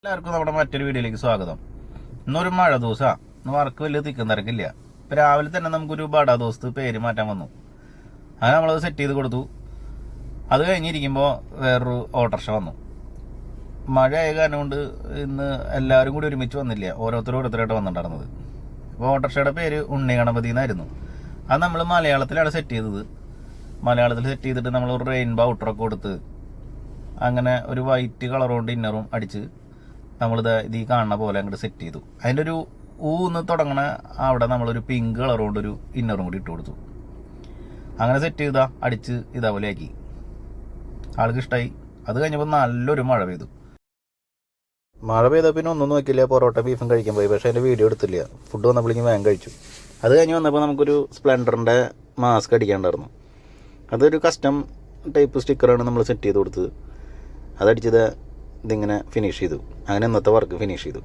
എല്ലാവർക്കും നമ്മുടെ മറ്റൊരു വീഡിയോയിലേക്ക് സ്വാഗതം. ഇന്നൊരു മഴ ദിവസമാണ്. ഇന്ന് വർക്ക് വലിയ തിക്കും തിരക്കില്ല. ഇപ്പം രാവിലെ തന്നെ നമുക്കൊരു ബഡാ ദോസ്ത് പേര് മാറ്റാൻ വന്നു. അത് നമ്മളത് സെറ്റ് ചെയ്ത് കൊടുത്തു. അത് കഴിഞ്ഞിരിക്കുമ്പോൾ വേറൊരു ഓട്ടോറിക്ഷ വന്നു. മഴയായ കാരണം കൊണ്ട് ഇന്ന് എല്ലാവരും കൂടി ഒരുമിച്ച് വന്നില്ല, ഓരോരുത്തരായിട്ട് വന്നിട്ടുണ്ടായിരുന്നത്. അപ്പോൾ ഓട്ടോറിക്ഷയുടെ പേര് ഉണ്ണി ഗണപതി എന്നായിരുന്നു. അത് നമ്മൾ മലയാളത്തിലാണ് സെറ്റ് ചെയ്തത്. മലയാളത്തിൽ സെറ്റ് ചെയ്തിട്ട് നമ്മൾ ഒരു റെയിൻബോ ഔട്ടറൊക്കെ കൊടുത്ത് അങ്ങനെ ഒരു വൈറ്റ് കളർ കൊണ്ട് ഇന്നറും അടിച്ച് നമ്മളിത് ഈ കാണുന്ന പോലെ അങ്ങോട്ട് സെറ്റ് ചെയ്തു. അതിൻ്റെ ഒരു ഊന്ന് തുടങ്ങണ അവിടെ നമ്മളൊരു പിങ്ക് കളർ കൊണ്ടൊരു ഇന്നറും കൂടി ഇട്ട് കൊടുത്തു. അങ്ങനെ സെറ്റ് ചെയ്താ അടിച്ച് ഇതേപോലെ ആക്കി. ആൾക്ക് ഇഷ്ടമായി. അത് കഴിഞ്ഞപ്പോൾ നല്ലൊരു മഴ പെയ്തു. മഴ പെയ്താൽ പിന്നെ ഒന്നും നോക്കില്ല, പൊറോട്ട ബീഫും കഴിക്കാൻ പോയി. പക്ഷേ അതിൻ്റെ വീഡിയോ എടുത്തില്ല. ഫുഡ് വന്നപ്പോഴേക്കും വേഗം കഴിച്ചു. അത് കഴിഞ്ഞ് വന്നപ്പോൾ നമുക്കൊരു സ്പ്ലെൻഡറിൻ്റെ മാസ്ക് അടിക്കാണ്ടായിരുന്നു. അതൊരു കസ്റ്റം ടൈപ്പ് സ്റ്റിക്കറാണ് നമ്മൾ സെറ്റ് ചെയ്ത് കൊടുത്തത്. അതടിച്ചത് ഇതിങ്ങനെ ഫിനിഷ് ചെയ്തു. അങ്ങനെ ഇന്നത്തെ വർക്ക് ഫിനിഷ് ചെയ്തു.